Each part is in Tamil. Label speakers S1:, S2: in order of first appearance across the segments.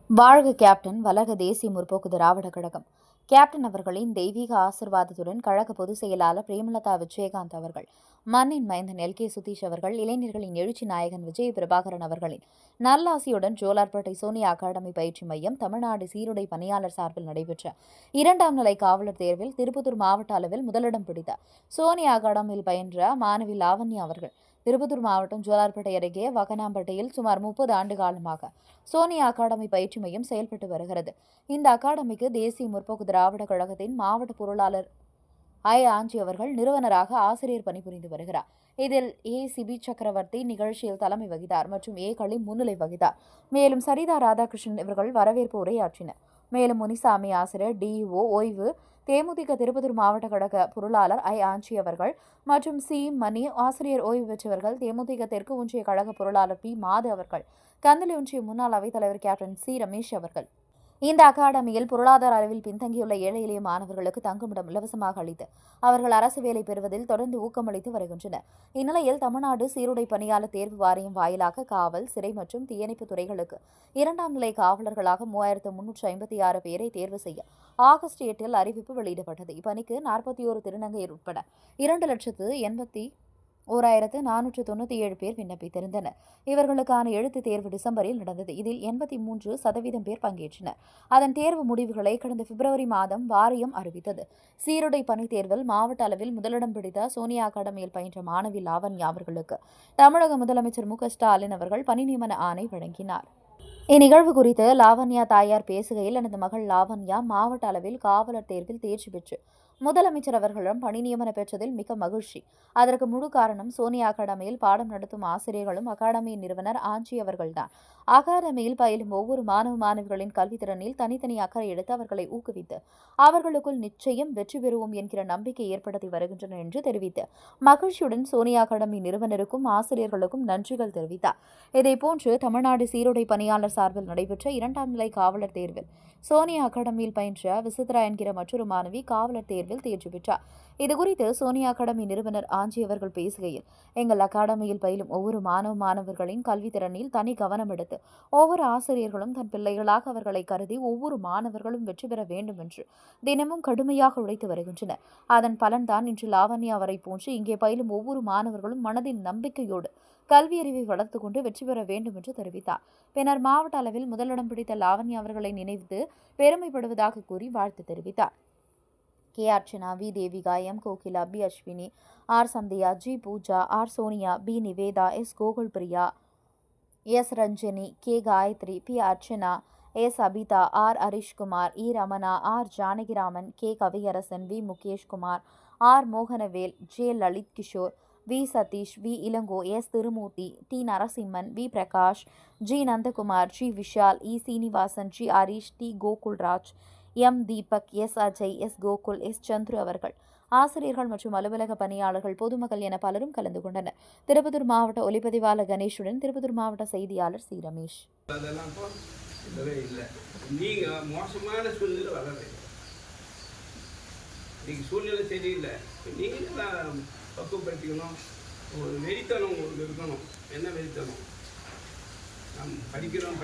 S1: வாழ்க கேப்டன், வளர்க தேசிய முற்போக்கு திராவிட கழகம். கேப்டன் அவர்களின் தெய்வீக ஆசிர்வாதத்துடன் கழக பொதுச் செயலாளர் பிரேமலதா விஜயகாந்த் அவர்கள், மண்ணின் மைந்தன் எல். கே. சுதீஷ் அவர்கள், இளைஞர்களின் எழுச்சி நாயகன் விஜய பிரபாகரன் அவர்களின் நல்லாசியுடன் ஜோலார்பேட்டை சோனியா அகாடமி பயிற்சி மையம் தமிழ்நாடு சீருடை பணியாளர் சார்பில் நடைபெற்ற 2ஆம் நிலை காவலர் தேர்வில் திருப்பத்தூர் மாவட்ட அளவில் முதலிடம் பிடித்த சோனியா அகாடமியில் பயின்ற மாணவி லாவண்யா அவர்கள் திருப்பத்தூர் மாவட்டம் ஜோலார்பேட்டை அருகே வகனாம்பேட்டையில் சுமார் 30 ஆண்டு காலமாக சோனியா அகாடமி பயிற்சி மையம் செயல்பட்டு வருகிறது. இந்த அகாடமிக்கு தேசிய முற்போக்கு திராவிட கழகத்தின் மாவட்ட பொருளாளர் ஆஞ்சி அவர்கள் நிறுவனராக ஆசிரியர் பணிபுரிந்து வருகிறார். இதில் சிபி சக்கரவர்த்தி நிகழ்ச்சியில் தலைமை வகித்தார் மற்றும் களி முன்னிலை வகித்தார். மேலும் சரிதா ராதாகிருஷ்ணன் இவர்கள் வரவேற்பு உரையாற்றினர். மேலும் முனிசாமி ஆசிரியர் டிஇஓ ஓய்வு தேமுதிக திருப்பத்தூர் மாவட்ட கழக பொருளாளர் ஆஞ்சி அவர்கள் மற்றும் மணி ஆசிரியர் ஓய்வு பெற்றவர்கள், தேமுதிக தெற்கு ஒன்றிய கழக பொருளாளர் பி. மாது அவர்கள், கந்தளி ஒன்றிய முன்னாள் அவைத்தலைவர் கேப்டன் ரமேஷ் அவர்கள் இந்த அகாடமியில் பொருளாதார அளவில் பின்தங்கியுள்ள ஏழை எளிய மாணவர்களுக்கு தங்குமிடம் இலவசமாக அளித்து அவர்கள் அரசு வேலை பெறுவதில் தொடர்ந்து ஊக்கமளித்து வருகின்றனர். இந்நிலையில் தமிழ்நாடு சீருடை பணியாளர் தேர்வு வாரியம் வாயிலாக காவல், சிறை மற்றும் தீயணைப்பு துறைகளுக்கு 2ஆம் நிலை காவலர்களாக 3356 பேரை தேர்வு செய்ய ஆகஸ்ட் 8 அறிவிப்பு வெளியிடப்பட்டது. இப்பணிக்கு 41 திருநங்கையர் உட்பட 2,81,497 பேர் விண்ணப்பித்திருந்தனர். இவர்களுக்கான எழுத்துத் தேர்வு டிசம்பரில் நடந்தது. இதில் 83% பேர் பங்கேற்றனர். அதன் தேர்வு முடிவுகளை கடந்த பிப்ரவரி மாதம் வாரியம் அறிவித்தது. சீருடை பணி தேர்வில் மாவட்ட அளவில் முதலிடம் பிடித்த சோனியா அகாடமியில் பயின்ற மாணவி லாவண்யா அவர்களுக்கு தமிழக முதலமைச்சர் மு.க.ஸ்டாலின் அவர்கள் பணி நியமன ஆணை வழங்கினார். இந்நிகழ்வு குறித்து லாவண்யா தாயார் பேசுகையில், எனது மகள் லாவண்யா மாவட்ட அளவில் காவலர் தேர்வில் தேர்ச்சி பெற்று முதலமைச்சர் அவர்களிடம் பணி நியமனம் பெற்றதில் மிக மகிழ்ச்சி. அதற்கு முழு காரணம் சோனியா அகாடமியில் பாடம் நடத்தும் ஆசிரியர்களும் அகாடமியின் நிறுவனர் ஆஞ்சி அவர்கள்தான். அகாடமியில் பயிலும் ஒவ்வொரு மாணவ மாணவிகளின் கல்வித்திறனில் தனித்தனி அக்கறை எடுத்து அவர்களை ஊக்குவித்து அவர்களுக்குள் நிச்சயம் வெற்றி பெறுவோம் என்கிற நம்பிக்கை ஏற்படுத்தி வருகின்றனர் என்று தெரிவித்து மகிழ்ச்சியுடன் சோனியா அகாடமி நிறுவனருக்கும் ஆசிரியர்களுக்கும் நன்றிகள் தெரிவித்தார். இதேபோன்று தமிழ்நாடு சீருடை பணியாளர் சார்பில் நடைபெற்ற 2ஆம் நிலை காவலர் தேர்வில் சோனியா அகாடமியில் பயின்ற விசித்ரா என்கிற மற்றொரு மாணவி காவலர் தேர்வில் தேர்ச்சி பெற்றார். இதுகுறித்து சோனியா அகாடமி நிறுவனர் ஆஞ்சி அவர்கள் பேசுகையில், எங்கள் அகாடமியில் பயிலும் ஒவ்வொரு மாணவர்களின் கல்வித்திறனில் தனி கவனம் எடுத்து ஒவ்வொரு ஆசிரியர்களும் தன் பிள்ளைகளாக அவர்களை கருதி ஒவ்வொரு மாணவர்களும் வெற்றி பெற வேண்டும் என்று தினமும் கடுமையாக உழைத்து வருகின்றனர். அதன் பலன்தான் இன்று லாவண்யா அவரை போன்று இங்கே பயிலும் ஒவ்வொரு மாணவர்களும் மனதின் நம்பிக்கையோடு கல்வியறிவை வளர்த்துக் கொண்டு வெற்றி பெற வேண்டும் என்று தெரிவித்தார். பின்னர் மாவட்ட அளவில் முதலிடம் பிடித்த லாவண்யா அவர்களை நினைத்து பெருமைப்படுவதாக கூறி வாழ்த்து தெரிவித்தார். K. Archana, V. Devika, M. Kokila, P. Ashwini, R. Sandhya, G. Pooja, R. Sonia, P. Nivetha, S. Gokul Priya, S. Ranjani, K. Gayathri, P. Archana, S. Abitha, R. Harishkumar, E. Ramana, R. Janakiraman, K. Kaviyarasan, V. Mukeshkumar, R. Mohanavel, J. Lalit Kishore, V. Sathish, V. Ilango, S. Thirumoorthy, D. Narasimhan, V. Prakash, G. Nandakumar, G. Vishal, E. Srinivasan, G. Harish, D. Gokulraj, M. Deepak, S. Ajay, S. Gokul, S. Chandru அவர்கள், ஆசிரியர்கள் மற்றும் அலுவலக பணியாளர்கள், பொதுமக்கள் என பலரும் கலந்து கொண்டனர். திருப்பத்தூர் மாவட்ட ஒலிப்பதிவாளர் கணேஷுடன் திருப்பத்தூர் மாவட்ட செய்தியாளர் சி. ரமேஷ்.
S2: சூழ்நிலை சரியில்லை, நீங்கள் பக்குவப்படுத்திக்கணும். ஒரு வெறித்தனம் உங்களுக்கு இருக்கணும். என்ன வெறித்தனம்? படிக்கிறோம்,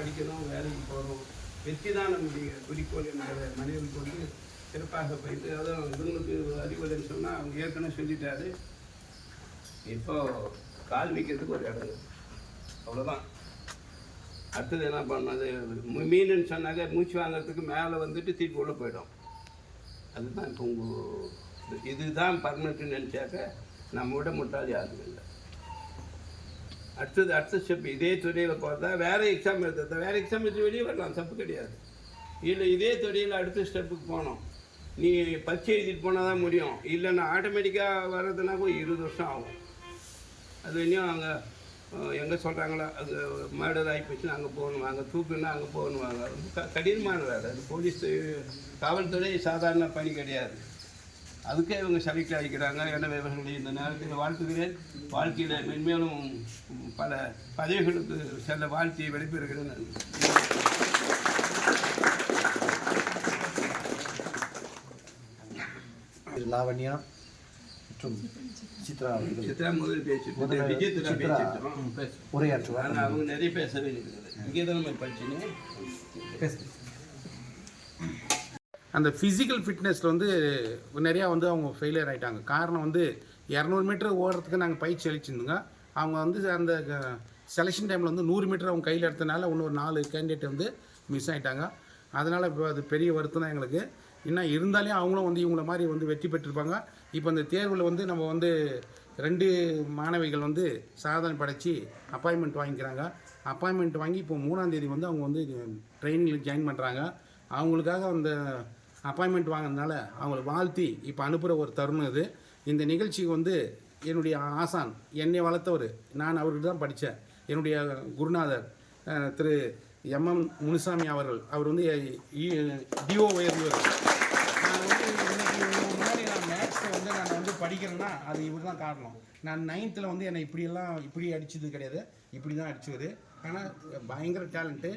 S2: வேலைக்கு போகிறோம், வெற்றி தான் நம்முடைய குறிக்கோள் என்கிற மனிதனுக்கு சிறப்பாக போயிட்டு, அதுவும் இவங்களுக்கு அறிவுரைன்னு சொன்னால் அவங்க ஏற்கனவே சொல்லிட்டாரு. இப்போ கால் வைக்கிறதுக்கு ஒரு இடம், அவ்வளோதான். அடுத்தது என்ன பண்ணது, மீனுன்னு சொன்னாக்க மூச்சு வாங்கிறதுக்கு மேலே வந்துட்டு திருப்பி உள்ள போயிடும். அதுதான் இப்போ இதுதான் பர்மனெண்ட்டுன்னு நினச்சாக்க நம்ம விட முட்டாள் யாரும் இல்லை. அடுத்த ஸ்டெப் இதே துறையில் பார்த்தா வேறு எக்ஸாம் எழுதுறதா, வேறு எக்ஸாம் எழுதி வெளியே வரலாம், தப்பு கிடையாது. இல்லை இதே துறையில் அடுத்த ஸ்டெப்புக்கு போனோம், நீ பரீட்சை எழுதிட்டு போனால் தான் முடியும். இல்லைன்னா ஆட்டோமேட்டிக்காக வர்றதுனா கூட 20 வருஷம் ஆகும். அது இன்னும் அங்கே எங்கே சொல்கிறாங்களோ அது மர்டர் ஆகி போச்சுன்னா அங்கே போகணும், அங்கே தூக்குன்னா அங்கே போகணுவாங்க. ரொம்ப கடினமான வேலை அது. போலீஸ் காவல்துறை சாதாரண பணி கிடையாது. அதுக்கே இவங்க செலக்ட் ஆகிக்கிறாங்க. எனவே இவர்களை இந்த நேரத்தில் வாழ்த்துகிறேன். வாழ்க்கையில் மென்மேலும் பல பதவிகளுக்கு செல்ல வாழ்த்தியை விடைபெறுகிறேன்.
S3: லாவண்யா மற்றும் சித்ரா
S2: முதல் பேச்சு
S3: உரையாற்றுவார்.
S2: அவங்க நிறைய பேசவே இருக்குது. இங்கே தான் நம்ம படிச்சுன்னு
S4: அந்த ஃபிசிக்கல் ஃபிட்னஸில் வந்து நிறையா வந்து அவங்க ஃபெயிலியர் ஆகிட்டாங்க. காரணம் வந்து 200 மீட்டர் ஓடுறதுக்கு நாங்கள் பயிற்சி அளிச்சிருந்தோங்க. அவங்க வந்து அந்த செலெக்ஷன் டைமில் வந்து 100 மீட்டர் அவங்க கையில் எடுத்தனால இன்னொரு 4 கேண்டிடேட் வந்து மிஸ் ஆகிட்டாங்க. அதனால் இப்போ அது பெரிய வருத்தம் தான் எங்களுக்கு. இன்னும் இருந்தாலே அவங்களும் வந்து இவங்கள மாதிரி வந்து வெற்றி பெற்றிருப்பாங்க. இப்போ இந்த தேர்வில் வந்து நம்ம வந்து 2 மாணவிகள் வந்து சாதனை படைச்சி அப்பாயின்மெண்ட் வாங்கிக்கிறாங்க. அப்பாயின்மெண்ட் வாங்கி இப்போ 3ஆம் தேதி வந்து அவங்க வந்து ட்ரைனிங்கில் ஜாயின் பண்ணுறாங்க. அவங்களுக்காக அந்த அப்பாயின்மெண்ட் வாங்கினதுனால அவங்கள வாழ்த்தி இப்போ அனுப்புகிற ஒரு தருணம் இது. இந்த நிகழ்ச்சிக்கு வந்து என்னுடைய ஆசான், என்னை வளர்த்தவர், நான் அவர்கிட்ட தான் படித்தேன். என்னுடைய குருநாதர் திரு எம்எம் முனுசாமி அவர்கள், அவர் வந்து டிஓ உயர்ந்தவர். நான் வந்து இன்னைக்கு முன்னாடி நான் மேக்ஸை வந்து நான் வந்து படிக்கிறேன்னா அது இவர் தான் காரணம். நான் 9th வந்து என்னை இப்படி அடித்தது கிடையாது, இப்படி தான் அடிச்சுவர். ஆனால் பயங்கர டேலண்ட்டு.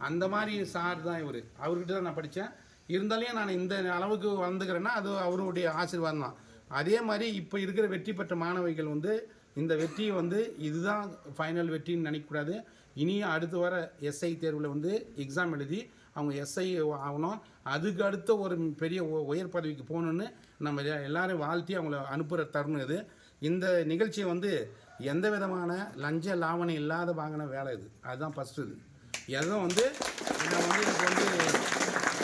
S4: அந்த மாதிரி சார் தான் இவர். அவர்கிட்ட தான் நான் படித்தேன். இருந்தாலும் நான் இந்த அளவுக்கு வந்துக்கிறேன்னா அது அவருடைய ஆசீர்வாதம் தான். அதே மாதிரி இப்போ இருக்கிற வெற்றி பெற்ற மாணவிகள் வந்து இந்த வெற்றியை வந்து இதுதான் ஃபைனல் வெற்றின்னு நினைக்கக்கூடாது. இனியும் அடுத்து வர எஸ்ஐ தேர்வில் வந்து எக்ஸாம் எழுதி அவங்க எஸ்ஐ ஆகணும். அதுக்கு அடுத்த ஒரு பெரிய உயர் பதவிக்கு போகணுன்னு நம்ம எல்லோரும் வாழ்த்தி அவங்கள அனுப்புகிற தருணம் இது. இந்த நிகழ்ச்சியை வந்து எந்த விதமான லஞ்ச லாவணம் இல்லாத வாங்கின வேலை இது. அதுதான் ஃபஸ்ட்டு. இது எதுவும் வந்து நம்ம வந்து இதுக்கு வந்து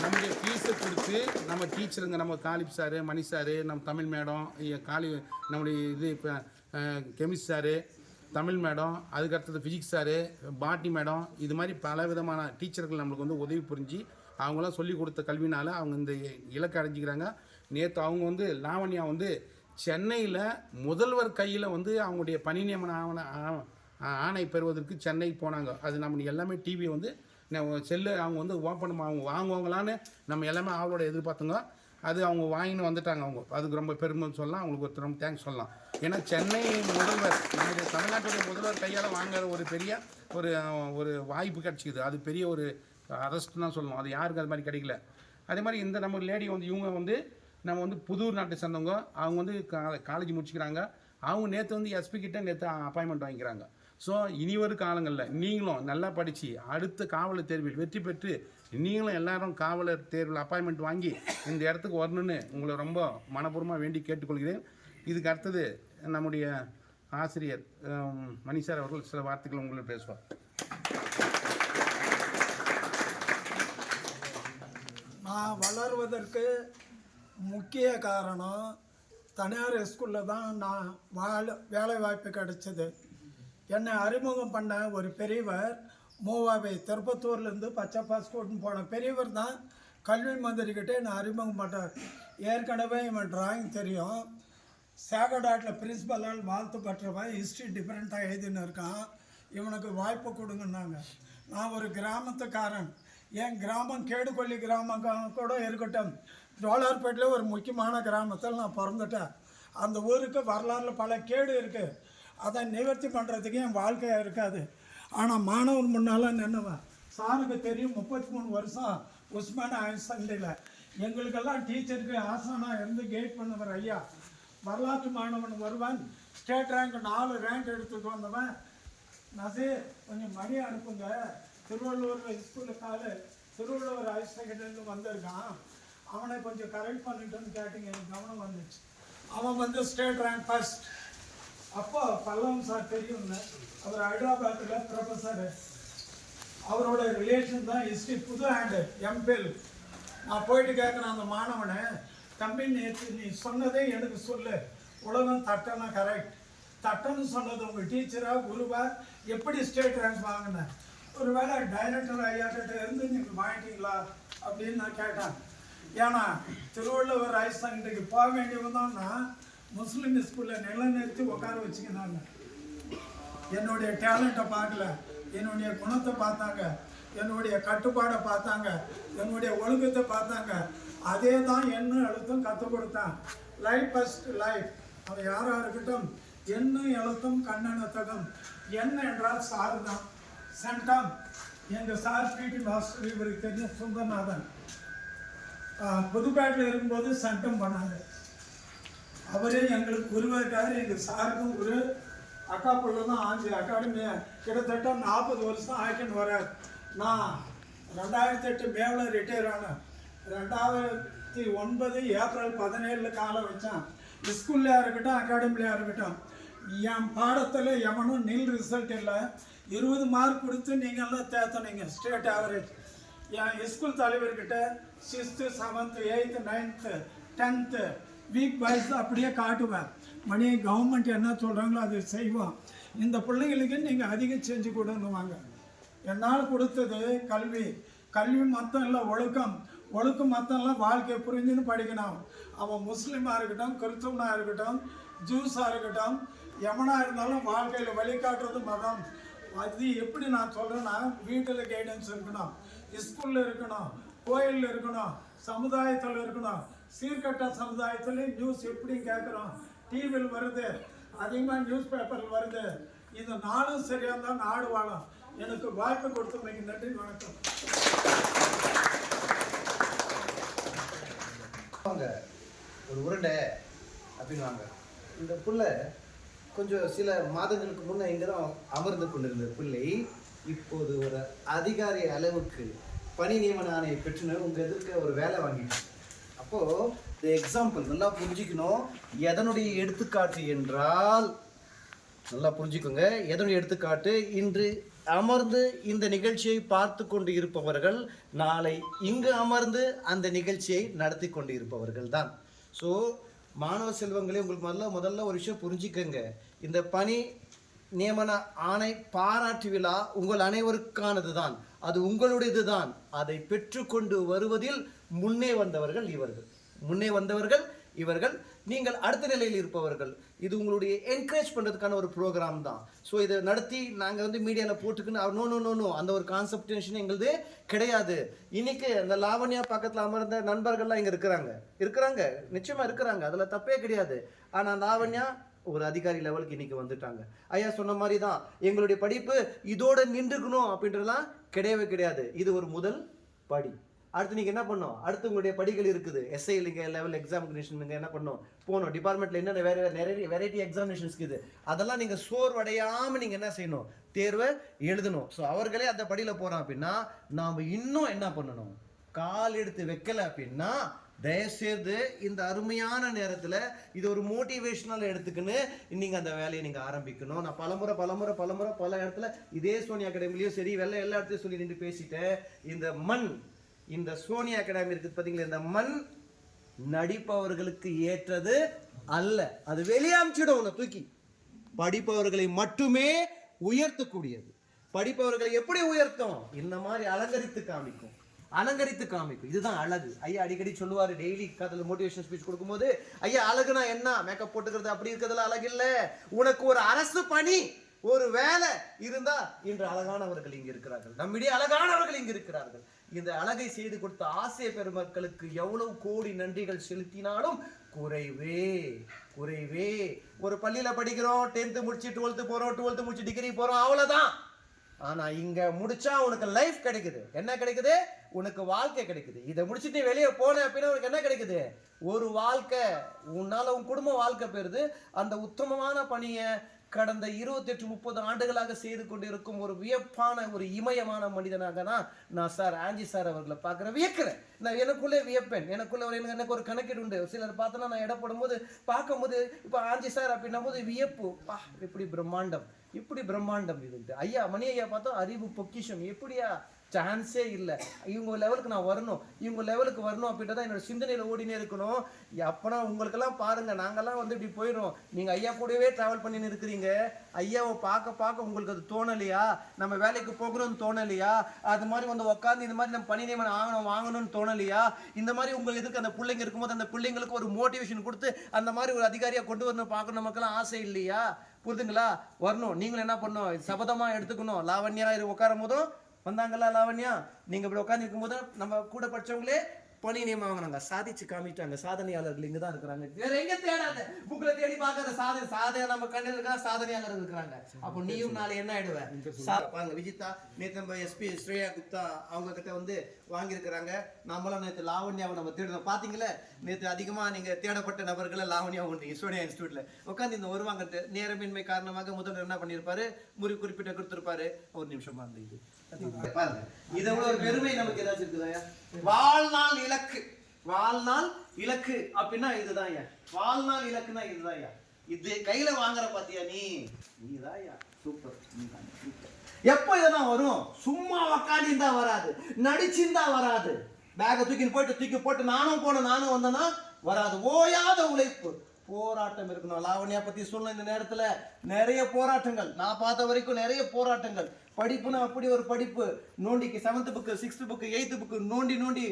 S4: நம்முடைய ஃபீஸை கொடுத்து நம்ம டீச்சருங்க, நம்ம காலிப் சாரு, மணி சாரு, நம்ம தமிழ் மேடம், நம்முடைய இது இப்போ கெமிஸ்ட் சாரு, தமிழ் மேடம், அதுக்கடுத்தது ஃபிசிக்ஸ் சாரு, பாட்னி மேடம், இது மாதிரி பல விதமான டீச்சர்கள் நம்மளுக்கு வந்து உதவி புரிஞ்சு அவங்களாம் சொல்லி கொடுத்த கல்வினால் அவங்க இந்த இலக்கை அடைஞ்சிக்கிறாங்க. நேற்று அவங்க வந்து லாவண்யா வந்து சென்னையில் முதல்வர் கையில் வந்து அவங்களுடைய பணி நியமன ஆணை பெறுவதற்கு சென்னை போனாங்க. அது நம்ம எல்லாமே டிவி வந்து செல்லு அவங்க வந்து ஓப்பன் அவங்க வாங்குவாங்களான்னு நம்ம எல்லாமே அவளோட எதிர்பார்த்துங்க. அது அவங்க வாங்கின்னு வந்துட்டாங்க. அவங்க அதுக்கு ரொம்ப பெருமை சொல்லலாம், அவங்களுக்கு ரொம்ப தேங்க்ஸ் சொல்லலாம். ஏன்னா சென்னை முதல்வர், நம்முடைய தமிழ்நாட்டுடைய முதல்வர் கையால் வாங்குற ஒரு பெரிய ஒரு வாய்ப்பு கிடச்சிக்குது. அது பெரிய ஒரு அரஸ்ட் தான் சொல்லணும். அது யாருக்கு அது மாதிரி கிடைக்கல. அதே மாதிரி இந்த நம்ம லேடி வந்து இவங்க வந்து நம்ம வந்து புதூர் நாட்டை சேர்ந்தவங்க. அவங்க வந்து காலேஜ் முடிச்சுக்கிறாங்க. அவங்க நேற்று வந்து எஸ்பி கிட்ட நேற்று அப்பாயின்மெண்ட் வாங்கிக்கிறாங்க. ஸோ இனி வரும் காலங்களில் நீங்களும் நல்லா படித்து அடுத்த காவலர் தேர்வில் வெற்றி பெற்று நீங்களும் எல்லாரும் காவலர் தேர்வில் அப்பாயின்மெண்ட் வாங்கி இந்த இடத்துக்கு வரணுன்னு உங்களை ரொம்ப மனப்பூர்வமாக வேண்டி கேட்டுக்கொள்கிறேன். இதுக்கு அடுத்தது நம்முடைய ஆசிரியர் மணி சார் அவர்கள் சில வார்த்தைகள் உங்களுக்கு பேசுவார்.
S5: நான் வளர்வதற்கு முக்கிய காரணம் தனியார் ஸ்கூலில் தான் நான் வேலை வாய்ப்பு கிடைச்சது. என்னை அறிமுகம் பண்ண ஒரு பெரியவர் மூவாவை திருப்பத்தூர்லேருந்து பச்சப்பா ஸ்கூல்னு போன பெரியவர் தான் கல்வி மந்திரிக்கிட்டே என்னை அறிமுகம் பண்ணார். ஏற்கனவே இவன் டிராயிங் தெரியும், சேகடாட்டில் பிரின்சிபலால் வாழ்த்து பெற்றவன், ஹிஸ்ட்ரி டிஃப்ரெண்ட்டாக எழுதின்னு இருக்கான், இவனுக்கு வாய்ப்பு கொடுங்கன்னாங்க. நான் ஒரு கிராமத்துக்காரன். என் கிராமம் கேடுகொல்லி கிராமம் கூட இருக்கட்டும், ஜோலார்பேட்டில் ஒரு முக்கியமான கிராமத்தில் நான் பிறந்துட்டேன். அந்த ஊருக்கு வரலாறுல பல கேடு இருக்குது. அதை நிவர்த்தி பண்ணுறதுக்கு என் வாழ்க்கையாக இருக்காது. ஆனால் மாணவன் முன்னால் நின்றுவேன். சாருக்கு தெரியும், 33 வருஷம் உஸ்மான் ஹையர் செகண்டரியில் எங்களுக்கெல்லாம் டீச்சருக்கு ஆசானாக இருந்து கைட் பண்ணவர் ஐயா. வரலாற்று மாணவன் வருவான், ஸ்டேட் ரேங்க் 4 ரேங்க் எடுத்துட்டு வந்தவன். நசீர் கொஞ்சம் மணி அனுப்புங்க, திருவள்ளூர் ஸ்கூலுக்காக திருவள்ளூர் ஹையர் செகண்டரியில் வந்திருக்கான், அவனை கொஞ்சம் கரெக்ட் பண்ணிட்டோன்னு கேட்டிங்க. எனக்கு கவனம் வந்துச்சு. அவன் வந்து ஸ்டேட் ரேங்க் ஃபர்ஸ்ட். அப்போ பல்லவன் சார் தெரியும்ல, அவர் ஹைதராபாத்தில் ப்ரொஃபஸரு. அவரோட ரிலேஷன் தான் ஹிஸ்ட்ரி புது ஹேண்டு எம்பில். நான் போயிட்டு கேட்குறேன் அந்த மாணவனை, தம்பி நேற்று நீ சொன்னதே எனக்கு சொல்லு, உலகம் தட்டனா கரெக்ட், தட்டன்னு சொன்னது உங்கள் டீச்சராக குருவா, எப்படி ஸ்டேட் ரேங்க் வாங்கினேன், ஒரு வேளை டைரக்டர் ஐயாக்கிட்ட இருந்து நீங்கள் வாங்கிட்டீங்களா அப்படின்னு நான் கேட்டேன். ஏன்னா திருவள்ளுவர் ஹையர் செகண்டரிக்கு போக வேண்டியவந்தோன்னா முஸ்லீம் ஸ்கூலில் நிலைநிறுத்தி உட்கார வச்சுக்கினாங்க. என்னுடைய டேலண்ட்டை பார்க்கல, என்னுடைய குணத்தை பார்த்தாங்க, என்னுடைய கட்டுப்பாடை பார்த்தாங்க, என்னுடைய ஒழுக்கத்தை பார்த்தாங்க. அதே தான் என்ன எழுத்தும் கற்றுக் கொடுத்தான். லைஃப் ஃபஸ்ட் லைஃப், அது யாராக இருக்கட்டும், என்ன எழுத்தும் கண்ணெனத்தகம். என்ன என்றால் சாரு தான். சென்டம் எங்கள் சார் பிடி மாஸ்டர், இவருக்கு தெரியும் சுந்தரநாதன், புதுப்பேட்டில் இருக்கும்போது சென்டம் பண்ணாங்க. அவரே எங்களுக்கு குருவாக்காரு. எங்கள் சாருக்கும் ஒரு அக்கா பிள்ளை தான் ஆஞ்சு அகாடமியை கிட்டத்தட்ட 40 வருஷம் ஆக்கின்னு வரார். நான் 2008 மேவில் ரிட்டையர் ஆனேன். 2009 ஏப்ரல் 17 காலம் வச்சேன். ஸ்கூல்லையாக இருக்கட்டும், அகாடமிலையாக இருக்கட்டும், என் பாடத்தில் எவனும் நில் ரிசல்ட் இல்லை. 20 மார்க் கொடுத்து நீங்கள்லாம் தேத்தனீங்க ஸ்டேட் ஆவரேஜ். என் ஸ்கூல் தலைவர்கிட்ட 6th 7th 8th 9th 10th week wise அப்படியே காட்டுவேன். மணி கவர்மெண்ட் என்ன சொல்கிறாங்களோ அது செய்வோம். இந்த பிள்ளைங்களுக்கு நீங்கள் அதிகம் செஞ்சு கொடுன்னுவாங்க. என்னால் கொடுத்தது கல்வி. கல்வி மொத்தம் இல்லை, ஒழுக்கம் மொத்தம் இல்லை. வாழ்க்கையை புரிஞ்சுன்னு படிக்கணும். அவன் முஸ்லீமாக இருக்கட்டும், கிறிஸ்தவனாக இருக்கட்டும், ஜூஸாக இருக்கட்டும், எவனாக இருந்தாலும் வாழ்க்கையில் வழிகாட்டுறது மதம். அது எப்படி நான் சொல்கிறேன்னா, வீட்டில் கைடன்ஸ் இருக்கணும், ஸ்கூலில் இருக்கணும், கோயிலில் இருக்கணும், சமுதாயத்தில் இருக்கணும். சீர்கட்ட சமுதாயத்தில் நியூஸ் எப்படி கேட்குறோம், டிவியில் வருது, அதிகமாக நியூஸ் பேப்பரில் வருது. இது நாடும் சரியாக இருந்தால் நாடு வாழும். எனக்கு வாய்ப்பு கொடுத்தமைக்கு நன்றி, வணக்கம்.
S3: வாங்க ஒரு உருண்டை அப்படின்வாங்க. இந்த பிள்ளை கொஞ்சம் சில மாதங்களுக்கு முன்னே இங்கே தான் அமர்ந்து கொண்டிருந்த பிள்ளை இப்போது ஒரு அதிகாரி அளவுக்கு பணி நியமன ஆணையை பெற்றுனர் உங்கள் எதிர்க்க ஒரு வேலை வாங்கிட்டு. அப்போது இந்த எக்ஸாம்பிள் நல்லா புரிஞ்சுக்கணும். எதனுடைய எடுத்துக்காட்டு என்றால் நல்லா புரிஞ்சுக்கோங்க. எதனுடைய எடுத்துக்காட்டு, இன்று அமர்ந்து இந்த நிகழ்ச்சியை பார்த்து கொண்டு இருப்பவர்கள் நாளை இங்கு அமர்ந்து அந்த நிகழ்ச்சியை நடத்தி கொண்டு இருப்பவர்கள் தான். ஸோ மாணவ செல்வங்களே, உங்களுக்கு முதல்ல ஒரு விஷயம் புரிஞ்சுக்கங்க. இந்த பணி நியமன ஆணை பாராட்டு விழா உங்கள் அனைவருக்கானது தான். அது உங்களுடையது தான். அதை பெற்றுக்கொண்டு வருவதில் முன்னே வந்தவர்கள் இவர்கள். நீங்கள் அடுத்த நிலையில் இருப்பவர்கள். இது உங்களுடைய என்கரேஜ் பண்ணுறதுக்கான ஒரு ப்ரோக்ராம் தான். ஸோ இதை நடத்தி நாங்கள் வந்து மீடியாவில் போட்டுக்குன்னு நோ அந்த ஒரு கான்செப்டேஷன் எங்களுது கிடையாது. இன்னைக்கு அந்த லாவண்யா பக்கத்தில் அமர்ந்த நண்பர்கள்லாம் இங்கே இருக்கிறாங்க, நிச்சயமாக இருக்கிறாங்க, அதில் தப்பே கிடையாது. ஆனால் லாவண்யா ஒரு அதிகாரி லெவலுக்கு இன்னைக்கு வந்துட்டாங்க. ஐயா சொன்ன மாதிரி தான் எங்களுடைய படிப்பு இதோட நின்றுக்கணும் அப்படின்றதுலாம் கிடையவே கிடையாது. இது ஒரு முதல் படி. அடுத்து நீங்கள் என்ன பண்ணணும், அடுத்து உங்களுடைய படிகள் இருக்குது. எஸ்ஐ லெவல் எக்ஸாமினேஷன் நீங்கள் என்ன பண்ணணும், போகணும். டிபார்ட்மெண்ட்டில் என்னென்ன நிறைய வெரைட்டி எக்ஸாமினேஷன்ஸ் இருக்குது. அதெல்லாம் நீங்கள் சோர்வடையாமல் நீங்கள் என்ன செய்யணும், தேர்வை எழுதணும். ஸோ அவர்களே அந்த படியில் போகிறோம் அப்படின்னா நாம் இன்னும் என்ன பண்ணணும், கால் எடுத்து வைக்கலை அப்படின்னா தயவுசெய்து இந்த அருமையான நேரத்தில் இது ஒரு மோட்டிவேஷனல் எடுத்துக்கின்னு நீங்கள் அந்த வேலையை நீங்கள் ஆரம்பிக்கணும். நான் பலமுறை பல இடத்துல இதே சோனியா அகாடமிலையும் சரி எல்லா இடத்துலையும் சொல்லி நின்று பேசிட்டேன். இந்த சோனியா அகாடமி இருக்குது பார்த்தீங்களா, இந்த மண் நடிப்பவர்களுக்கு ஏற்றது அல்ல. அது வெளியாமிச்சிடும் உன்னை தூக்கி. படிப்பவர்களை மட்டுமே உயர்த்தக்கூடியது. படிப்பவர்களை எப்படி உயர்த்தும், இந்த மாதிரி அலங்கரித்து காமிக்கும். இதுதான் அழகு. ஐயா அடிக்கடி சொல்லுவாரு, டெய்லி கதையில் மோட்டிவேஷன் ஸ்பீச் கொடுக்கும்போது, ஐயா அழகுனா என்ன, மேக்கப் போட்டுக்கிறது அப்படி இருக்கிறதுல அழகு இல்லை. உனக்கு ஒரு அரசு பணி, ஒரு வேலை இருந்தா இன்று அழகானவர்கள் இங்கு இருக்கிறார்கள், நம்மிடையே அழகானவர்கள் இங்கு இருக்கிறார்கள். இந்த அழகை செய்து கொடுத்த ஆசிய பெருமக்களுக்கு எவ்வளவு கோடி நன்றிகள் செலுத்தினாலும் குறைவே. ஒரு பள்ளியில படிக்கிறோம், 10th முடிச்சு 12th போறோம், 12th முடிச்சு டிகிரி போறோம், அவ்வளவுதான். ஆனா இங்க முடிச்சா உனக்கு லைஃப் கிடைக்குது. என்ன கிடைக்குது, உனக்கு வாழ்க்கை கிடைக்குது. இதை முடிச்சுட்டு வெளியே போன அப்படின்னா உனக்கு என்ன கிடைக்குது, ஒரு வாழ்க்கை. உன்னால உன் குடும்ப வாழ்க்கை பெறுது. அந்த உத்தமமான பணியை கடந்த 28-30 ஆண்டுகளாக செய்து கொண்டிருக்கும் ஒரு வியப்பான ஒரு இமயமான மனிதனாக தான் நான் சார் ஆஞ்சி சார் அவர்களை வியக்கிறேன். நான் எனக்குள்ளே வியப்பேன். எனக்கு ஒரு கணக்கீடு உண்டு. சிலர் பார்த்தோன்னா நான் இடப்படும் போது பார்க்கும்போது இப்போ ஆஞ்சி சார் அப்படின்னும் போது வியப்பு, இப்படி பிரம்மாண்டம் இது. ஐயா மணி ஐயா பார்த்தா அறிவு பொக்கிஷம், எப்படியா சான்ஸே இல்லை. இவங்க லெவலுக்கு நான் வரணும், அப்படின்றத என்னோட சிந்தனையில் ஓடினே இருக்கணும். அப்போனா உங்களுக்கெல்லாம் பாருங்க, நாங்கெல்லாம் வந்து இப்படி போயிடும். நீங்கள் ஐயா கூடவே ட்ராவல் பண்ணின்னு இருக்கிறீங்க. ஐயாவை பார்க்க உங்களுக்கு அது தோணலையா, நம்ம வேலைக்கு போகணும்னு தோணலையா, அது மாதிரி வந்து உட்காந்து இந்த மாதிரி நம்ம பணி நியமனம் வாங்கணும்னு தோணலையா, இந்த மாதிரி உங்களுக்கு எதுக்கு அந்த பிள்ளைங்க இருக்கும்போது அந்த பிள்ளைங்களுக்கு ஒரு மோட்டிவேஷன் கொடுத்து அந்த மாதிரி ஒரு அதிகாரியாக கொண்டு வரணும் பார்க்கணும் நமக்கெல்லாம் ஆசை இல்லையா? புரிதுங்களா? வரணும். நீங்களும் என்ன பண்ணணும், சபதமாக எடுத்துக்கணும். லாவண்யா உட்காரும் போதும் வந்தாங்களா, லாவண்யா நீங்க இப்படி உட்காந்து இருக்கும் போது நம்ம கூட படிச்சவங்களே பணி நியமனம் வாங்கினாங்க, சாதிச்சு காமிட்டாங்க. சாதனையாளர்கள் இங்க தான் இருக்கிறாங்க, வேற எங்க தேடாத, புக்ல தேடி பார்க்காத. சாதனை நம்ம கண்ணில் இருக்கா, சாதனையாளர் இருக்கிறாங்க. அப்போ நீயும் நாளை என்ன ஆயிடுவேன் பாருங்க. விஜிதா நேத்து நம்ம எஸ்பி ஸ்ரேயா குப்தா அவங்க கிட்ட வந்து வாங்கியிருக்கிறாங்க. நம்மளாம் நேற்று லாவண்யாவை நம்ம தேடணும். பார்த்தீங்களே, நேற்று அதிகமாக நீங்கள் தேடப்பட்ட நபர்களை லாவண்யா உண்டு சோனியா இன்ஸ்டியூட்டில் உட்காந்து இந்த வருவாங்கன்ட்டு நேரமின்மை காரணமாக முதல்வர் என்ன பண்ணியிருப்பாரு, குறிப்பிட்ட கொடுத்துருப்பாரு. ஒரு நிமிஷமா அந்த இது பாருங்க, இதை விட ஒரு பெருமை நமக்கு ஏதாச்சும் இருக்குதாயா? வாழ்நாள் இலக்கு, வாழ்நாள் இலக்கு அப்படின்னா இதுதான். வாழ்நாள் இலக்குன்னா இதுதான். இது கையில வாங்குற பாத்தியா நீதாயா? சூப்பர். எப்போ இதெல்லாம் வரும்? சும்மா உக்காண்டிருந்தா வராது, நடிச்சிருந்தா வராது. பேக்கை தூக்கி போட்டு நானும் வந்தேன்னா வராது. ஓயாத உழைப்பு, போராட்டம் இருக்கணும். லாவண்யா பத்தி சொல்ல இந்த நேரத்துல நிறைய போராட்டங்கள் நான் பார்த்த வரைக்கும், நிறைய போராட்டங்கள். படிப்புன்னா அப்படி ஒரு படிப்பு. நோண்டிக்கு 7th book 6th book 8th book நோண்டி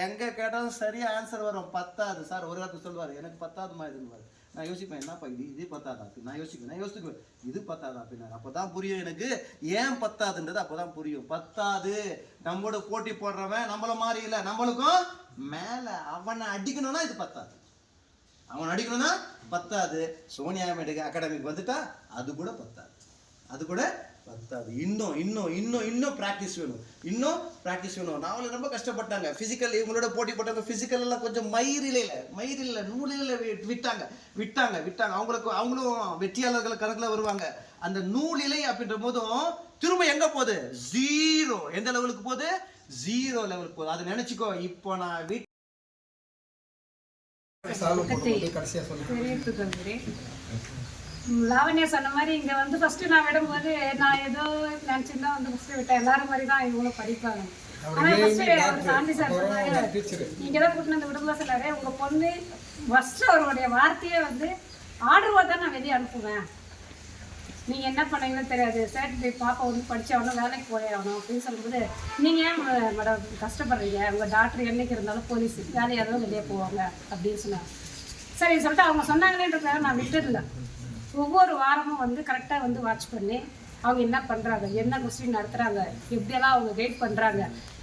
S3: எங்க கேட்டாலும் சரியா ஆன்சர் வரும். பத்தாது சார் ஒரு வார்த்தை சொல்லுவாரு, எனக்கு பத்தாதுமா இதுன்னு. நான் யோசிப்பேன், என்னப்பா இது பத்தாதா? நான் யோசிக்குவேன் இது பத்தாதா அப்படின்னா அப்போதான் புரியும் எனக்கு ஏன் பத்தாதுன்றது. அப்போதான் புரியும். பத்தாது. நம்மளோட போட்டி போடுறவன் நம்மள மாதிரி இல்லை, நம்மளுக்கும் மேல அவனை அடிக்கணும்னா இது பத்தாது. அவன் அடிக்கணும்னா பத்தாது. சோனியா அகாடமிக்கு வந்துட்டா அது கூட பத்தாது. இன்னும் ப்ராக்டிஸ் வேணும். நாவல ரொம்ப கஷ்டப்பட்டாங்க. பிசிக்கல் இவங்களோட போட்டி போட்டாங்க. பிசிக்கல் எல்லாம் கொஞ்சம் மயிரில் நூலில விட்டாங்க. அவங்களும் வெற்றியாளர்கள் கணக்குல வருவாங்க. அந்த நூலிலை அப்படின்ற போதும் திரும்ப எங்க போகுது? 0. எந்த லெவலுக்கு போகுது? 0 லெவலுக்கு போகுது. அதை நினைச்சுக்கோ. இப்போ நான்
S6: லாவண்யா சொன்ன மாதிரி இங்கே வந்து ஃபஸ்ட்டு நான் விடும்போது நான் ஏதோ நினச்சிருந்தா வந்து ஃபஸ்ட்டு விட்டேன். எல்லாரும் மாதிரி தான் இவங்களும் படிப்பாங்க. ஆனால் ஃபஸ்ட்டு அவர் சாந்தி சார் சொன்னாரு, இங்கே தான் கூட்டிட்டு வந்து விடும்போது சொன்னாரு, உங்கள் பொண்ணு ஃபஸ்ட்டு அவருடைய வார்த்தையே வந்து ஆர்டர் தான் நான் வெளியே அனுப்புவேன், நீங்கள் என்ன பண்ணீங்கன்னு தெரியாது, சேட்டர்டே பாப்பா வந்து படித்தாகணும், வேலைக்கு போயாகணும் அப்படின்னு சொல்லும்போது, நீங்கள் ஏன் மேடம் கஷ்டப்படுறீங்க, உங்கள் டாக்டர் என்னைக்கு இருந்தாலும் போலீஸ் வேலையாக தான் வெளியே போவாங்க அப்படின்னு சொன்னாங்க. சரி சொல்லிட்டு அவங்க சொன்னாங்களேன்றதுக்காக நான் விட்டுருந்தேன். ஒவ்வொரு வாரமும் வந்து கரெக்டாக வந்து வாட்ச் பண்ணி அவங்க என்ன பண்ணுறாங்க, என்ன கொஸ்டின் நடத்துகிறாங்க, எப்படியெல்லாம் அவங்க கைட் பண்ணுறாங்க,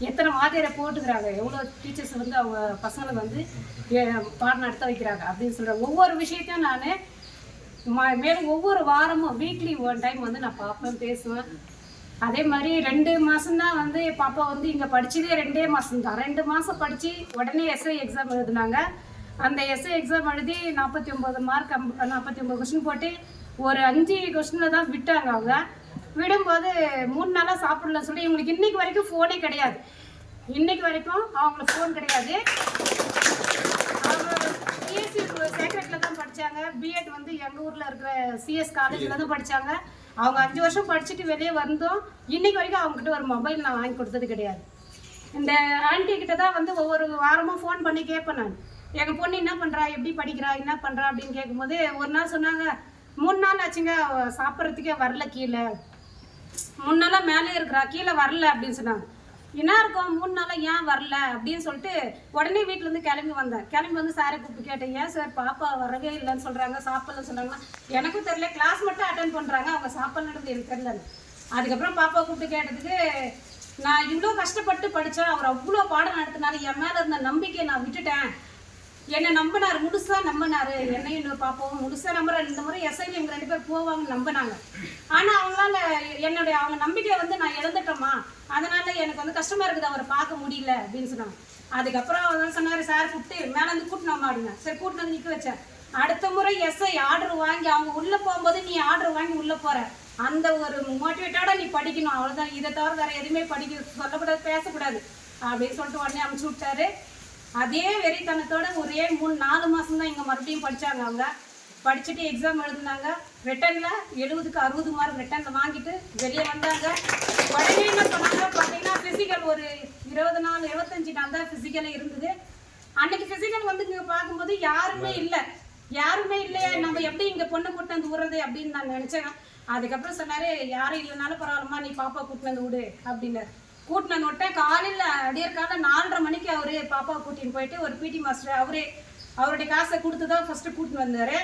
S6: எத்தனை வாத்தியரை போட்டுக்கிறாங்க, எவ்வளோ டீச்சர்ஸ் வந்து அவங்க பசங்களுக்கு வந்து பாடம் நடத்த வைக்கிறாங்க அப்படின்னு சொல்கிறாங்க. ஒவ்வொரு விஷயத்தையும் நான் மேலும் ஒவ்வொரு வாரமும் வீக்லி 1 டைம் வந்து நான் பார்ப்பேன், பேசுவேன். அதே மாதிரி 2 மாதம்தான் வந்து பாப்பா வந்து இங்கே படித்ததே 2 மாதம் தான். 2 மாதம் படித்து உடனே எஸ்ஐ எக்ஸாம் எழுதுனாங்க. அந்த எஸ்ஐ எக்ஸாம் எழுதி 49 மார்க் 49 கொஸ்டின் போட்டு ஒரு 5 கொஸ்டினில் தான் விட்டாங்க. அவங்க விடும்போது 3 நாளாக சாப்பிடல சொல்லி இவங்களுக்கு இன்றைக்கி வரைக்கும் ஃபோனே கிடையாது. இன்றைக்கி வரைக்கும் அவங்களுக்கு ஃபோன் கிடையாது. அவங்க பிஎஸ்சி சேக்ரெட்டில் தான் படித்தாங்க. பிஎட் வந்து எங்கள் ஊரில் இருக்கிற சிஎஸ் காலேஜில் தான் படித்தாங்க. அவங்க 5 வருஷம் படிச்சுட்டு வெளியே வந்தோம். இன்றைக்கி வரைக்கும் அவங்ககிட்ட ஒரு மொபைல் நான் வாங்கி கொடுத்தது கிடையாது. இந்த ஆன்டி கிட்ட தான் வந்து ஒவ்வொரு வாரமும் ஃபோன் பண்ணி கேட்பேன் நான், எங்கள் பொண்ணு என்ன பண்ணுறா, எப்படி படிக்கிறா, என்ன பண்ணுறா அப்படின்னு கேட்கும்போது ஒரு நாள் சொன்னாங்க, 3 நாள் ஆச்சுங்க சாப்பிட்றதுக்கே வரல, கீழே 3 நாளாக மேலே இருக்கிறா, கீழே வரல அப்படின்னு சொன்னாங்க. என்ன இருக்கும் 3 நாளாக ஏன் வரல அப்படின்னு சொல்லிட்டு உடனே வீட்டிலேருந்து கிளம்பி வந்தேன். கிளம்பி வந்து சாரை கூப்பிட்டு கேட்டேன், ஏன் சார் பாப்பா வரவே இல்லைன்னு சொல்கிறாங்க, சாப்பிடலன்னு சொல்கிறாங்கன்னா, எனக்கும் தெரியல, கிளாஸ் மட்டும் அட்டென்ட் பண்ணுறாங்க, அவங்க சாப்பிட்லன்றது எனக்கு தெரியல. அதுக்கப்புறம் பாப்பா கூப்பிட்டு கேட்டதுக்கு, நான் இவ்வளோ கஷ்டப்பட்டு படித்தேன், அவர் அவ்வளோ பாடம் நடத்தினாரு, என் மேலே இருந்த நம்பிக்கையை நான் விட்டுட்டேன், என்னை நம்பினார், முழுசாக நம்பினார், என்னையும் இன்னொரு பாப்பாவும் முழுசாக நம்புறாரு. இந்த முறை எஸ்ஐ எங்கள் 2 பேர் போவாங்க நம்பினாங்க. ஆனால் அவங்களால அவங்க நம்பிக்கையை வந்து நான் இழந்துட்டோமா, அதனால் எனக்கு வந்து கஷ்டமாக இருக்குது, அவரை பார்க்க முடியல அப்படின்னு சொன்னாங்க. அதுக்கப்புறம் அவர் சொன்னார், சார் கூப்பிட்டு மேலேருந்து கூட்டினோமா அப்படிங்க. சரி கூட்டினு வந்து நிற்க வச்சேன். அடுத்த முறை எஸ்ஐ ஆர்டர் வாங்கி அவங்க உள்ளே போகும்போது நீ ஆர்டர் வாங்கி உள்ளே போகிற, அந்த ஒரு மோட்டிவேட்டோட நீ படிக்கணும், அவ்வளோதான், இதை தவிர வேறு எதுவுமே சொல்லக்கூடாது, பேசக்கூடாது அப்படின்னு சொல்லிட்டு உடனே அனுப்பிச்சி விட்டாரு. அதே வெறித்தனத்தோட ஒரே 3-4 மாதம் தான் இங்கே மறுபடியும் படித்தாங்க. அவங்க படிச்சுட்டு எக்ஸாம் எழுதுனாங்க. ரிட்டனில் 70க்கு 60 மார்க் ரிட்டனில் வாங்கிட்டு வெளியே வந்தாங்க. உடனே என்ன சொன்னாங்க பார்த்தீங்கன்னா, ஃபிசிக்கல் ஒரு 20 நாள் 25 நாள் தான் ஃபிசிக்கலே இருந்தது. அன்னைக்கு ஃபிசிக்கல் வந்து இங்கே பார்க்கும்போது யாருமே இல்லையே, நம்ம எப்படி இங்கே பொண்ணு கூட்டு வந்து விடுறது அப்படின்னு நான் நினச்சேன். அதுக்கப்புறம் சொன்னார், யாரும் இல்லைனாலும் பரவாயில்லம்மா, நீ பாப்பா கூட்டின்னு வந்து விடு அப்படின்னாரு. கூட்டினு விட்டேன். காலையில் அடியற்காலம் 4:30 மணிக்கு அவரு பாப்பாவை கூட்டின்னு போயிட்டு ஒரு பிடி மாஸ்டர் அவருடைய காசை கொடுத்து தான் ஃபஸ்ட்டு கூட்டின்னு வந்தார்.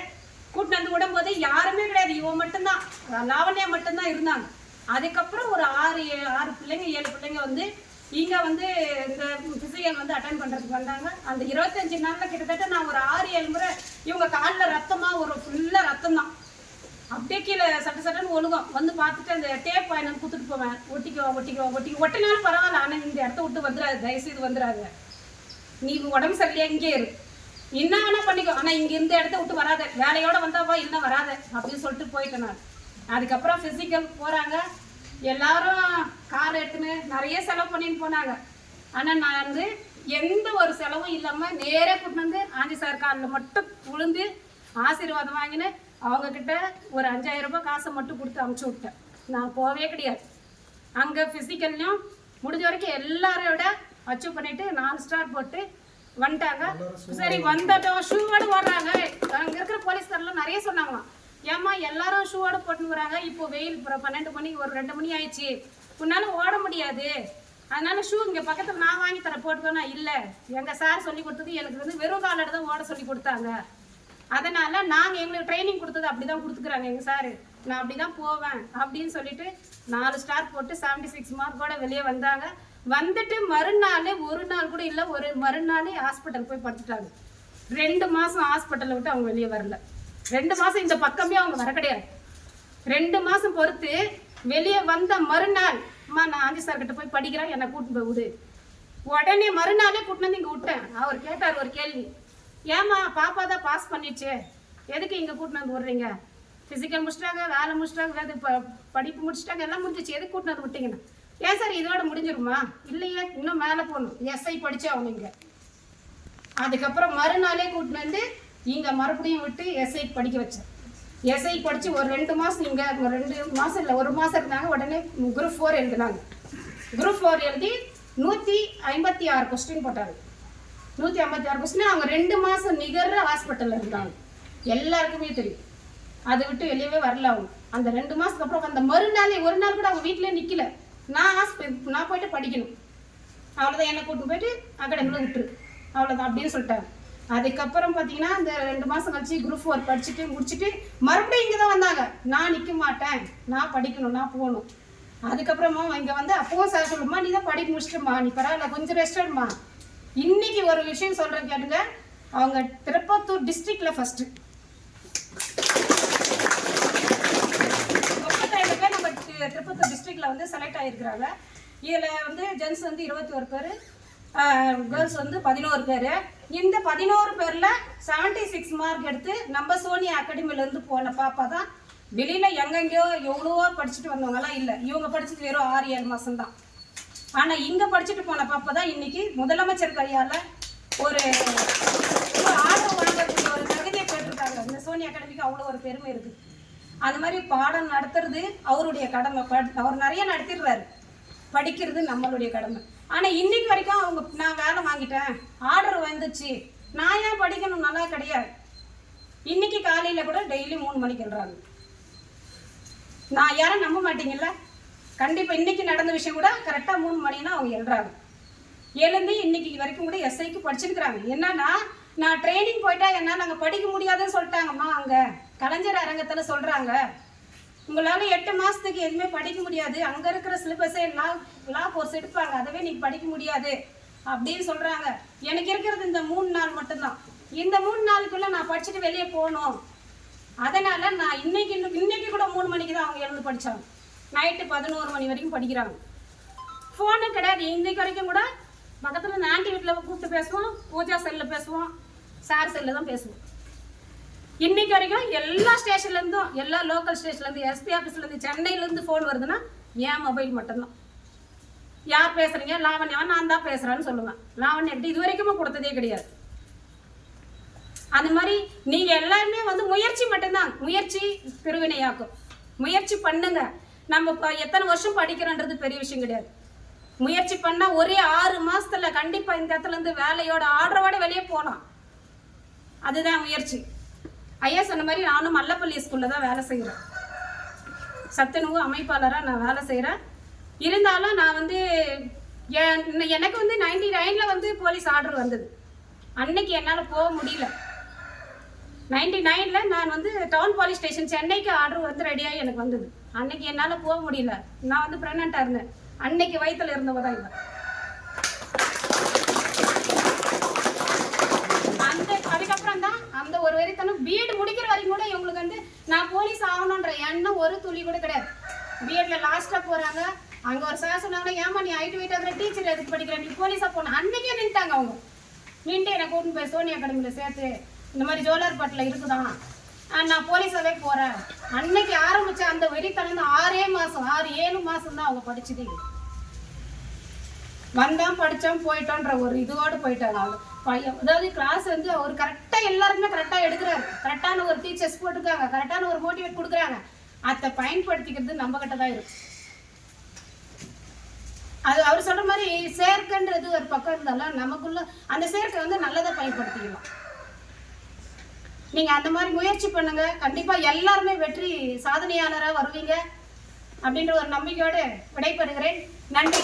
S6: கூட்டின்னு வந்து விடும்போது யாருமே கிடையாது, இவன் மட்டும்தான், லாவண்யா மட்டும்தான் இருந்தாங்க. அதுக்கப்புறம் ஒரு 6 பிள்ளைங்க 7 பிள்ளைங்க வந்து இங்கே வந்து இந்த ஃபிசிக்கல் வந்து அட்டன் பண்ணுறதுக்கு வந்தாங்க. அந்த 25 நாளில் கிட்டத்தட்ட நான் ஒரு 6-7 முறை இவங்க காலில் ரத்தமாக ஒரு ஃபுல்லாக ரத்தம் தான். அப்படியே கீழே சட்டன்னு ஒழுகும் வந்து பார்த்துட்டு அந்த டேப் வாங்கி வந்து கொடுத்துட்டு போவேன். ஒட்டிக்குவோம் ஒட்டினாலும் பரவாயில்ல, ஆனால் இந்த இடத்த விட்டு வந்துடாது, தயவுசெய்து வந்துடாது, நீ உடம்பு சரியில்லையா இங்கே இரு, என்ன வேணா பண்ணிக்கோ, ஆனால் இங்கே இந்த இடத்த விட்டு வராத, வேலையோட வந்தாவா இல்லை வராத அப்படின்னு சொல்லிட்டு போயிட்டேன் நான். அதுக்கப்புறம் ஃபிசிக்கல் போகிறாங்க, எல்லாரும் கார் எடுத்துன்னு நிறைய செலவு பண்ணின்னு போனாங்க. ஆனால் நான் வந்து எந்த ஒரு செலவும் இல்லாமல் நேராக கூட்டு வந்து ஆஞ்சி சார் காலில் மட்டும் விழுந்து ஆசீர்வாதம் வாங்கினு அவங்கக்கிட்ட ஒரு 5000 ரூபாய் காசை மட்டும் கொடுத்து அமுச்சு விட்டேன். நான் போகவே கிடையாது. அங்கே ஃபிசிக்கல்லையும் முடிஞ்ச வரைக்கும் எல்லாரோட அச்சீவ் பண்ணிவிட்டு 4 ஸ்டார் போட்டு வந்துட்டாங்க. சரி வந்துட்டோம், ஷூவோடு ஓடுறாங்க. அங்கே இருக்கிற போலீஸ்காரெலாம் நிறைய சொன்னாங்களாம், ஏம்மா எல்லாரும் ஷூவோடு போட்டுன்னு வராங்க, இப்போ வெயில் 12 மணி ஒரு 2 மணி ஆயிடுச்சு, உன்னால் ஓட முடியாது, அதனால ஷூ இங்கே பக்கத்தில் நான் வாங்கி தரேன் போட்டுக்கோனா. இல்லை, எங்கள் சார் சொல்லி கொடுத்தது எனக்கு வந்து வெறும் காலோட தான் ஓட சொல்லி கொடுத்தாங்க, அதனால் நாங்கள் எங்களுக்கு ட்ரைனிங் கொடுத்தது அப்படி தான் கொடுத்துக்குறாங்க எங்கள் சார், நான் அப்படி தான் போவேன் அப்படின்னு சொல்லிட்டு 4 ஸ்டார் போட்டு 76 மார்க்கோட வெளியே வந்தாங்க. வந்துட்டு மறுநாள், ஒரு நாள் கூட இல்லை, ஒரு மறுநாள் ஹாஸ்பிட்டல் போய் படுத்துட்டாங்க. 2 மாதம் ஹாஸ்பிட்டலில் விட்டு அவங்க வெளியே வரல. 2 மாதம் இந்த பக்கமே அவங்க வர கிடையாது. 2 மாதம் பொறுத்து வெளியே வந்த மறுநாள், அம்மா நான் ஆஞ்சி சார்கிட்ட போய் படிக்கிறேன், என்னை கூட்டின்னு போய் விடு. உடனே மறுநாளே கூட்டின்னு வந்து இங்கே விட்டேன். அவர் கேட்டார் ஒரு கேள்வி, ஏம்மா பாப்பா தான் பாஸ் பண்ணிடுச்சு, எதுக்கு இங்கே கூட்டின்னு வந்து விடுறீங்க, ஃபிசிக்கல் முடிச்சிட்டாங்க, வேலை முடிச்சிட்டாங்க, படிப்பு முடிச்சிட்டாங்க, எல்லாம் முடிஞ்சிச்சு, எதுக்கு கூட்டின்னு வந்து விட்டீங்கன்னா, ஏன் சார் இதோட முடிஞ்சிருமா, இல்லையே இன்னும் மேலே போகணும், எஸ்ஐ படிச்சு அவங்க இங்கே. அதுக்கப்புறம் மறுநாளே கூட்டின்னு வந்து இங்கே மறுபடியும் விட்டு எஸ்ஐ படிக்க வச்சேன். எஸ்ஐ படித்து ஒரு 2 மாதம் இங்கே, 2 மாதம் இல்லை 1 மாதம் இருந்தாங்க. உடனே குரூப் 4 எழுதினாங்க. குரூப் 4 எழுதி 156 கொஸ்டின் போட்டாங்க. 156 கொஸ்டின். அவங்க 2 மாதம் நிகர ஹாஸ்பிட்டலில் இருந்தாங்க, எல்லாருக்குமே தெரியும். அதை விட்டு வெளியவே வரல அவங்க. அந்த 2 மாதத்துக்கு அப்புறம் அந்த மறுநாளே, ஒரு நாள் கூட அவங்க வீட்டிலே நிற்கல, நான் போயிட்டு படிக்கணும், அவ்வளோதான், என்னை கூப்பிட்டு போயிட்டு அகாடமியில் விட்டுரு, அவ்வளோதான் அப்படின்னு சொல்லிட்டாங்க. அதுக்கப்புறம் பார்த்தீங்கன்னா இந்த 2 மாதம் கழிச்சு குரூப் 4 படிச்சுட்டு முடிச்சுட்டு மறுபடியும் இங்கே தான் வந்தாங்க. நான் நிற்க மாட்டேன், நான் படிக்கணும், நான் போகணும். அதுக்கப்புறமா இங்கே வந்து அப்பவும் சார் சொல்லுமா, நீ தான் படிக்க முடிச்சிட்டுமா, நீ பரவாயில்ல கொஞ்சம் ரெஸ்ட் எடுமா. இன்னைக்கு ஒரு விஷயம் சொல்கிறேன் கேட்டுங்க, அவங்க திருப்பத்தூர் டிஸ்ட்ரிக்டில் ஃபஸ்ட்டு 35 பேர் நம்ம திருப்பத்தூர் டிஸ்ட்ரிக்டில் வந்து செலக்ட் ஆகிருக்கிறாங்க. இதில் வந்து ஜென்ஸ் வந்து 21 பேர், கேர்ள்ஸ் வந்து 11 பேர். இந்த 11 பேரில் 76 மார்க் எடுத்து நம்ம சோனியா அகாடமிலேருந்து போன பாப்பா தான். வெளியில் எங்கெங்கேயோ எவ்வளவோ படிச்சுட்டு வந்தவங்கலாம் இல்லை, இவங்க படிச்சுட்டு வெறும் 6-7 மாதம் தான். ஆனால் இங்கே படிச்சுட்டு போன பாப்பா தான் இன்னைக்கு முதலமைச்சர் கையால் ஒரு ஆர்டர் வாங்கக்கூடிய ஒரு தகுதியை பெற்றிருக்காங்க. இந்த சோனியா அகாடமிக்கு அவ்வளோ ஒரு பெருமை இருக்குது. அது மாதிரி பாடம் நடத்துறது அவருடைய கடமை. அவர் நிறைய நடத்திடுறாரு, படிக்கிறது நம்மளுடைய கடமை. ஆனால் இன்னைக்கு வரைக்கும் அவங்க நான் வேலை வாங்கிட்டேன், ஆர்டர் வந்துச்சு, நான் ஏன் படிக்கணும் நல்லா கிடையாது. இன்னைக்கு காலையில் கூட டெய்லி 3 மணிக்கு எழுறாங்க. நான் யாரும் நம்ப மாட்டீங்கல்ல, கண்டிப்பாக இன்னைக்கு நடந்த விஷயம் கூட கரெக்டாக 3 மணின்னா அவங்க எழுறாங்க. எழுந்து இன்னைக்கு வரைக்கும் கூட எஸ்ஐக்கு படிச்சிருக்கிறாங்க. என்னன்னா, நான் ட்ரைனிங் போயிட்டா என்ன நாங்கள் படிக்க முடியாதுன்னு சொல்லிட்டாங்கம்மா. அங்கே கலைஞர் அரங்கத்தில் சொல்கிறாங்க, உங்களால் 8 மாதத்துக்கு எதுவுமே படிக்க முடியாது, அங்கே இருக்கிற சிலபஸே லா கோர்ஸ் எடுப்பாங்க, அதவே நீங்கள் படிக்க முடியாது அப்படின்னு சொல்கிறாங்க. எனக்கு இருக்கிறது இந்த 3 நாள் மட்டும்தான். இந்த 3 நாளுக்குள்ளே நான் படிச்சுட்டு வெளியே போகணும். அதனால் நான் இன்னைக்கு கூட 3 மணிக்கு தான் அவங்க எழுந்து படித்தாங்க. நைட்டு 11 மணி வரைக்கும் படிக்கிறாங்க. ஃபோனு கிடையாது. இன்னைக்கு வரைக்கும் கூட பக்கத்தில் இந்த ஆண்டி வீட்டில் கூப்பிட்டு பேசுவோம், பூஜா செல்லில் பேசுவோம், சார் செல்லில் தான் பேசுவோம். இன்னைக்கு வரைக்கும் எல்லா ஸ்டேஷன்லேருந்தும், எல்லா லோக்கல் ஸ்டேஷன்லேருந்து, எஸ்பி ஆஃபீஸ்லேருந்து, சென்னையிலேருந்து ஃபோன் வருதுன்னா என் மொபைல் மட்டும்தான். யார் பேசுகிறீங்க, லாவண்யா, நான் தான் பேசுகிறேன்னு சொல்லுவேன். லாவண்யா கிட்ட இது வரைக்குமே கொடுத்ததே கிடையாது. அந்த மாதிரி நீங்கள் எல்லாருமே வந்து முயற்சி மட்டும்தான், முயற்சி திருவினையாக்கும். முயற்சி பண்ணுங்க. நம்ம இப்போ எத்தனை வருஷம் படிக்கிறோன்றது பெரிய விஷயம் கிடையாது. முயற்சி பண்ணால் ஒரே 6 மாதத்தில் கண்டிப்பாக இந்த இடத்துலேருந்து வேலையோட ஆர்டரோட வெளியே போகலாம். அதுதான் முயற்சி. ஐயா சொன்ன மாதிரி நானும் மல்லப்பள்ளி ஸ்கூலில் தான் வேலை செய்கிறேன். சத்துணவு அமைப்பாளராக நான் வேலை செய்கிறேன். இருந்தாலும் நான் வந்து எனக்கு வந்து 99 வந்து போலீஸ் ஆர்டர் வந்தது. அன்னைக்கு என்னால் போக முடியல. 99 நான் வந்து டவுன் போலீஸ் ஸ்டேஷன் சென்னைக்கு ஆர்டர் வந்து ரெடியாகி எனக்கு வந்தது. அன்னைக்கு என்னால் போக முடியல. நான் வந்து ப்ரெக்னெண்ட்டாக இருந்தேன். அன்னைக்கு வயிற்றில் இருந்தவ தான் இவன். அதுக்கப்புறம் தான் அந்த ஒரு வெறித்தனம் பிஎட் முடிக்கிற வரைக்கும் கூட இவங்களுக்கு வந்து நான் போலீஸ் ஆகணுன்ற ஒரு துளி கூட கிடையாது. பிஎட்ல லாஸ்ட்டாக போகிறாங்க, அங்கே ஒரு சார் சொன்னாங்கன்னா ஏமா நீ ஹைட் வெயிட் ஆகிற டீச்சர் எதுக்கு படிக்கிற, நீ போலீஸாக போன அன்றைக்கே நின்ட்டாங்க. அவங்க நின்று என்னை கூட்டின்னு போய் சோனி அகாடமியில் சேர்த்து இந்த மாதிரி ஜோலார்பாட்டில் இருக்குதான், நான் போலீஸாகவே போகிறேன். அன்னைக்கு ஆரம்பித்த அந்த வெறித்தனம் 6-7 மாதம் தான் அவங்க படிச்சது. வந்தோம் படித்தோம் போயிட்டோன்ற ஒரு இதோடு போயிட்டாங்க அவங்க. அதாவது கிளாஸ் வந்து அவர் கரெக்டாக எல்லாருமே கரெக்டாக எடுக்கிறாரு, கரெக்டான ஒரு டீச்சர்ஸ் போட்டிருக்காங்க, கரெக்டான ஒரு மோட்டிவேட் கொடுக்குறாங்க. அதை பயன்படுத்திக்கிறது நம்ம கிட்ட தான் இருக்கு. அது அவர் சொல்ற மாதிரி சேர்க்கைன்றது ஒரு பக்கம் இருந்தாலும் நமக்குள்ள அந்த சேர்க்கை வந்து நல்லதை பயன்படுத்திக்கலாம். நீங்க அந்த மாதிரி முயற்சி பண்ணுங்க, கண்டிப்பா எல்லாருமே வெற்றி சாதனையாளராக வருவீங்க அப்படின்ற ஒரு நம்பிக்கையோடு விடைபெறுகிறேன். நன்றி.